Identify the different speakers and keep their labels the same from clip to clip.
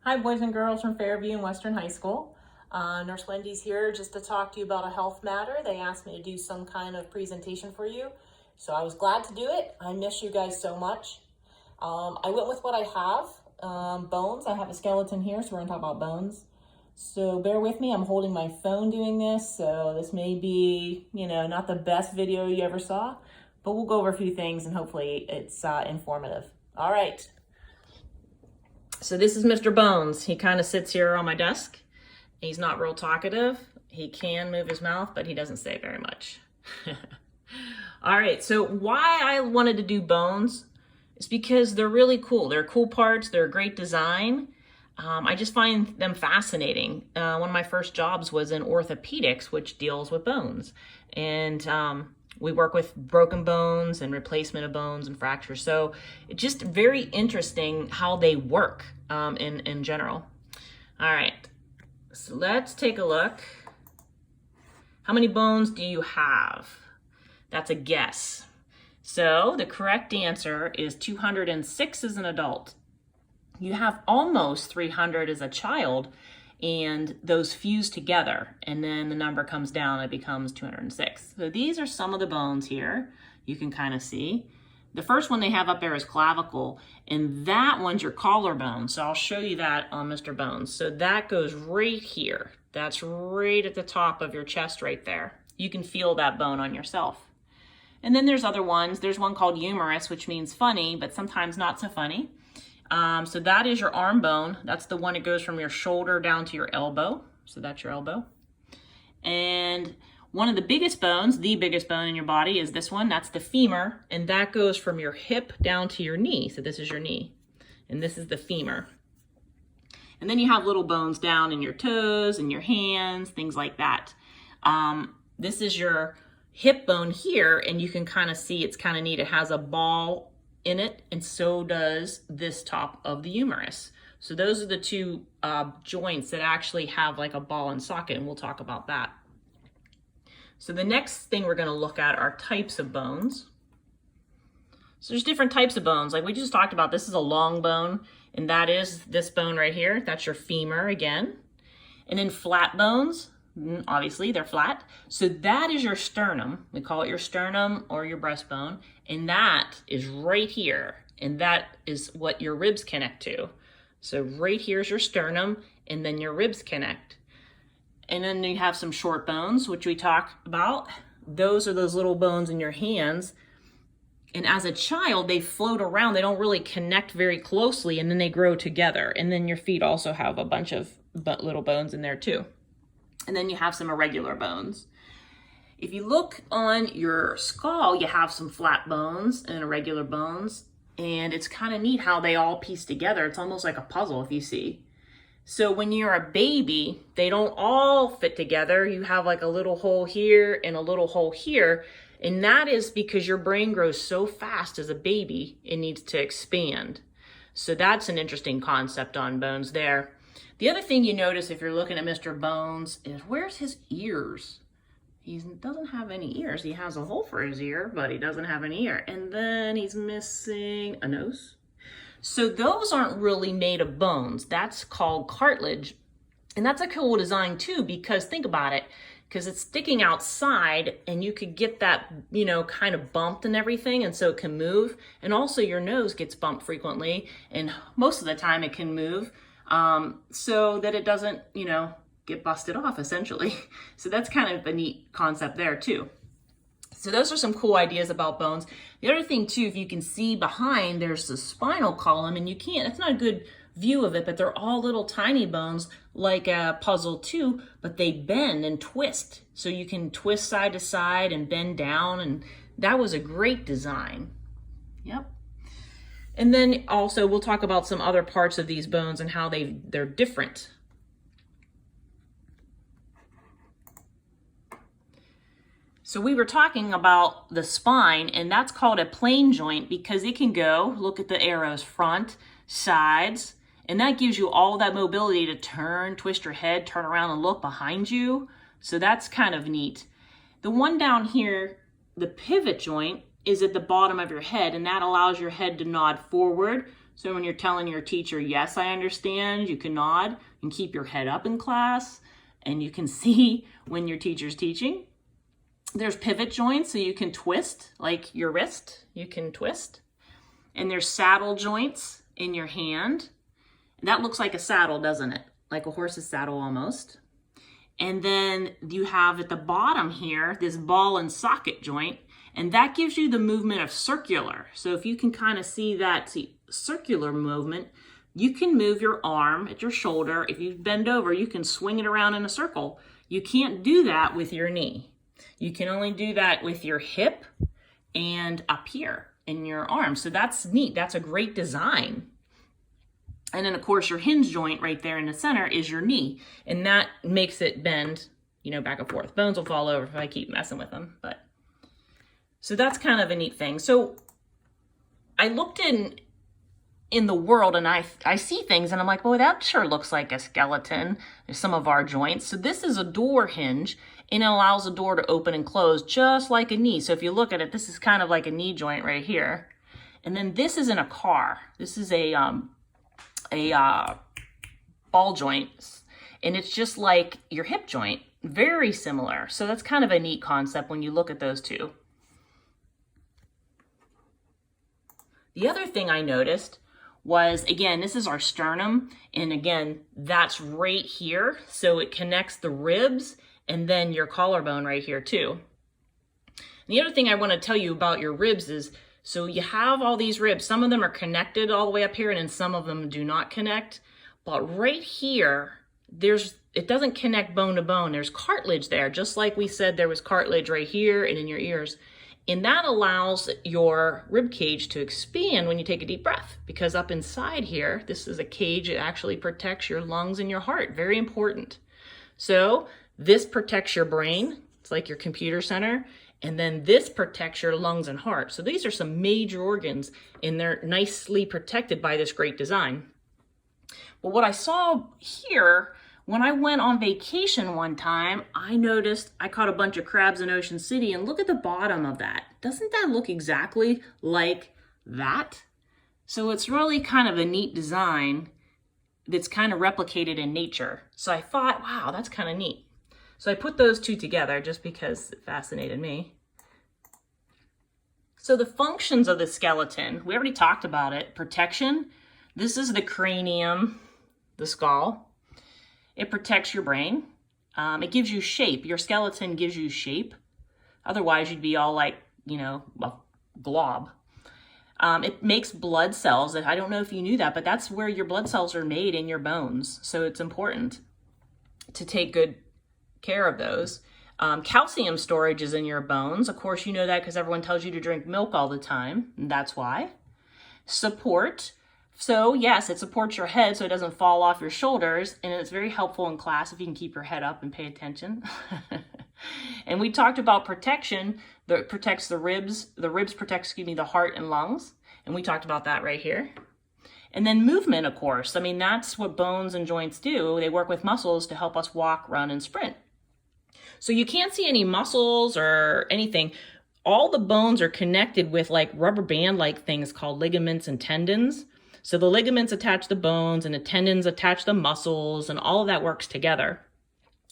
Speaker 1: Hi, boys and girls from Fairview and Western High School. Nurse Wendy's here just to talk to you about a health matter. They asked me to do some kind of presentation for you, so I was glad to do it. I miss you guys so much. I went with what I have, bones. I have a skeleton here, so we're gonna talk about bones. So bear with me, I'm holding my phone doing this, so this may be, not the best video you ever saw, but we'll go over a few things and hopefully it's informative. All right. So this is Mr. Bones. He kind of sits here on my desk. He's not real talkative. He can move his mouth, but he doesn't say very much. All right, so why I wanted to do bones is because they're really cool. They're cool parts. They're a great design. I just find them fascinating. One of my first jobs was in orthopedics, which deals with bones. And we work with broken bones and replacement of bones and fractures. So it's just very interesting how they work in general. All right, so let's take a look. How many bones do you have? That's a guess. So the correct answer is 206 as an adult. You have almost 300 as a child, and those fuse together, and then the number comes down, it becomes 206. So these are some of the bones here. You can kind of see. The first one they have up there is clavicle, and that one's your collarbone. So I'll show you that on Mr. Bones. So that goes right here. That's right at the top of your chest right there. You can feel that bone on yourself. And then there's other ones. There's one called humerus, which means funny, but sometimes not so funny. So that is your arm bone. That's the one that goes from your shoulder down to your elbow. So that's your elbow. And one of the biggest bones, the biggest bone in your body, is this one. That's the femur. And that goes from your hip down to your knee. So this is your knee. And this is the femur. And then you have little bones down in your toes and your hands, things like that. This is your hip bone here. And you can kind of see it's kind of neat. It has a ball in it, and so does this top of the humerus. So those are the two joints that actually have like a ball and socket, and we'll talk about that. So the next thing we're going to look at are types of bones. So there's different types of bones. Like we just talked about, this is a long bone, and that is this bone right here. That's your femur again. And then flat bones, obviously they're flat. So that is your sternum. We call it your sternum or your breastbone. And that is right here. And that is what your ribs connect to. So right here is your sternum, and then your ribs connect. And then you have some short bones, which we talk about. Those are those little bones in your hands. And as a child, they float around. They don't really connect very closely, and then they grow together. And then your feet also have a bunch of little bones in there too. And then you have some irregular bones. If you look on your skull, you have some flat bones and irregular bones, and it's kind of neat how they all piece together. It's almost like a puzzle if you see. So when you're a baby, they don't all fit together. You have like a little hole here and a little hole here, and that is because your brain grows so fast as a baby, it needs to expand. So that's an interesting concept on bones there. The other thing you notice if you're looking at Mr. Bones is where's his ears? He doesn't have any ears. He has a hole for his ear, but he doesn't have an ear. And then he's missing a nose. So those aren't really made of bones. That's called cartilage. And that's a cool design too, because think about it, because it's sticking outside and you could get that, kind of bumped and everything. And so it can move. And also your nose gets bumped frequently. And most of the time it can move so that it doesn't, get busted off essentially. So that's kind of a neat concept there too. So those are some cool ideas about bones. The other thing too, if you can see behind, there's the spinal column, and it's not a good view of it, but they're all little tiny bones like a puzzle too, but they bend and twist. So you can twist side to side and bend down, and that was a great design. Yep. And then also we'll talk about some other parts of these bones and how they're different. So we were talking about the spine, and that's called a plane joint because it can go, look at the arrows, front, sides, and that gives you all that mobility to turn, twist your head, turn around and look behind you. So that's kind of neat. The one down here, the pivot joint, is at the bottom of your head, and that allows your head to nod forward So when you're telling your teacher, yes, I understand, you can nod and keep your head up in class, and you can see when your teacher's teaching. There's pivot joints, so you can twist, like your wrist, you can twist. And there's saddle joints in your hand. That looks like a saddle, doesn't it? Like a horse's saddle almost. And then you have at the bottom here, this ball and socket joint, and that gives you the movement of circular. So if you can kind of see that circular movement, you can move your arm at your shoulder. If you bend over, you can swing it around in a circle. You can't do that with your knee. You can only do that with your hip and up here in your arm. So that's neat. That's a great design. And then of course your hinge joint right there in the center is your knee. And that makes it bend, you know, back and forth. Bones will fall over if I keep messing with them. But so that's kind of a neat thing. So I looked in the world and I see things and I'm like, well, that sure looks like a skeleton. There's some of our joints. So this is a door hinge and it allows the door to open and close just like a knee. So if you look at it, this is kind of like a knee joint right here. And then this is in a car. This is a ball joint, and it's just like your hip joint, very similar. So that's kind of a neat concept when you look at those two. The other thing I noticed was, again, this is our sternum, and again, that's right here. So it connects the ribs and then your collarbone right here too. And the other thing I want to tell you about your ribs is, so you have all these ribs. Some of them are connected all the way up here, and then some of them do not connect. But right here, it doesn't connect bone to bone. There's cartilage there, just like we said there was cartilage right here and in your ears. And that allows your rib cage to expand when you take a deep breath, because up inside here, this is a cage that actually protects your lungs and your heart. Very important. So this protects your brain. It's like your computer center. And then this protects your lungs and heart. So these are some major organs, and they're nicely protected by this great design. But what I saw here, when I went on vacation one time, I noticed I caught a bunch of crabs in Ocean City, and look at the bottom of that. Doesn't that look exactly like that? So it's really kind of a neat design that's kind of replicated in nature. So I thought, wow, that's kind of neat. So I put those two together just because it fascinated me. So the functions of the skeleton, we already talked about it. Protection, this is the cranium, the skull. It protects your brain. It gives you shape. Your skeleton gives you shape. Otherwise, you'd be all like, you know, a blob. It makes blood cells. I don't know if you knew that, but that's where your blood cells are made, in your bones. So it's important to take good care of those. Calcium storage is in your bones. Of course, you know that because everyone tells you to drink milk all the time. And that's why. Support. So yes, it supports your head so it doesn't fall off your shoulders. And it's very helpful in class if you can keep your head up and pay attention. And we talked about protection that protects the ribs. The ribs protect, the heart and lungs. And we talked about that right here. And then movement, of course. I mean, that's what bones and joints do. They work with muscles to help us walk, run, and sprint. So you can't see any muscles or anything. All the bones are connected with like rubber band-like things called ligaments and tendons. So the ligaments attach the bones and the tendons attach the muscles, and all of that works together.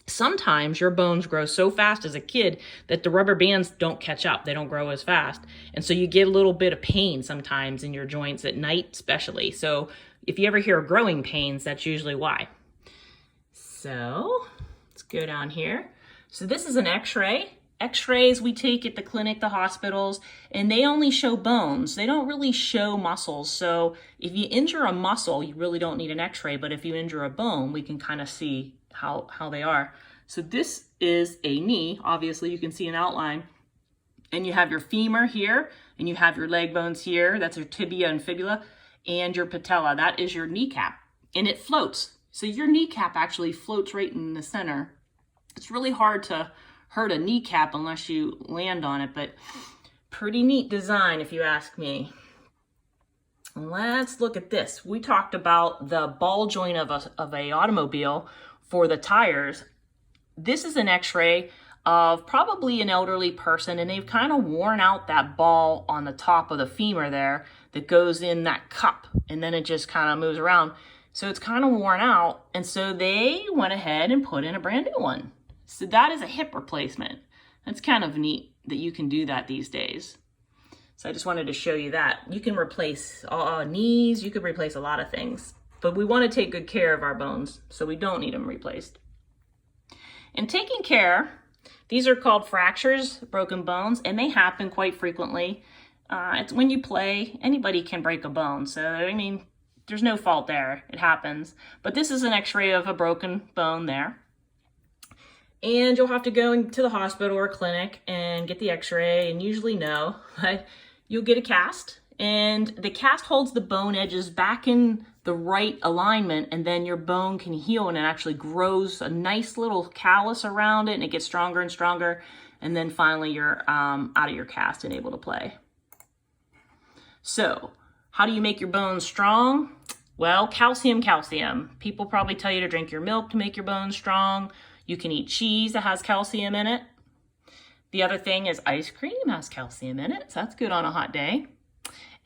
Speaker 1: Sometimes your bones grow so fast as a kid that the rubber bands don't catch up. They don't grow as fast. And so you get a little bit of pain sometimes in your joints at night, especially. So if you ever hear growing pains, that's usually why. So let's go down here. So this is an x-ray. X-rays we take at the clinic, the hospitals, and they only show bones. They don't really show muscles. So if you injure a muscle, you really don't need an x-ray. But if you injure a bone, we can kind of see how they are. So this is a knee. Obviously, you can see an outline. And you have your femur here, and you have your leg bones here. That's your tibia and fibula, and your patella. That is your kneecap, and it floats. So your kneecap actually floats right in the center. It's really hard to hurt a kneecap unless you land on it, but pretty neat design if you ask me. Let's look at this. We talked about the ball joint of a automobile for the tires. This is an x-ray of probably an elderly person, and they've kind of worn out that ball on the top of the femur there.
Speaker 2: that goes in that cup, and then it just kind of moves around. So it's kind of worn out, and so they went ahead and put in a brand new one. So that is a hip replacement. That's kind of neat that you can do that these days. So I just wanted to show you that. You can replace knees, you could replace a lot of things, but we want to take good care of our bones, so we don't need them replaced. And taking care, these are called fractures, broken bones, and they happen quite frequently. It's when you play, anybody can break a bone. So, I mean, there's no fault there. It happens. But this is an x-ray of a broken bone there. And you'll have to go to the hospital or clinic and get the x-ray, and usually no, but you'll get a cast. And the cast holds the bone edges back in the right alignment, and then your bone can heal, and it actually grows a nice little callus around it, and it gets stronger and stronger. And then finally you're out of your cast and able to play. So how do you make your bones strong? Well, calcium. People probably tell you to drink your milk to make your bones strong. You can eat cheese that has calcium in it. The other thing is ice cream has calcium in it, so that's good on a hot day.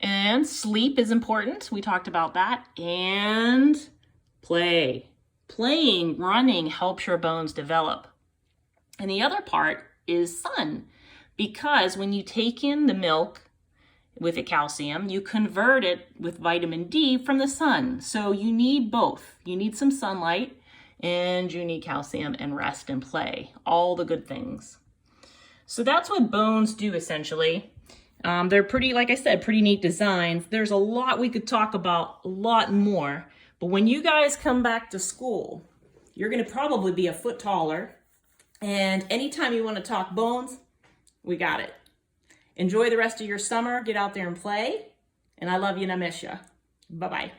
Speaker 2: And sleep is important. We talked about that. And play. Playing, running helps your bones develop. And the other part is sun, because when you take in the milk with the calcium, you convert it with vitamin D from the sun. So you need both. You need some sunlight, and you need calcium and rest and play. All the good things. So that's what bones do essentially. They're pretty, like I said, pretty neat designs. There's a lot we could talk about, a lot more. But when you guys come back to school, you're going to probably be a foot taller. And anytime you want to talk bones, we got it. Enjoy the rest of your summer. Get out there and play. And I love you and I miss you. Bye-bye.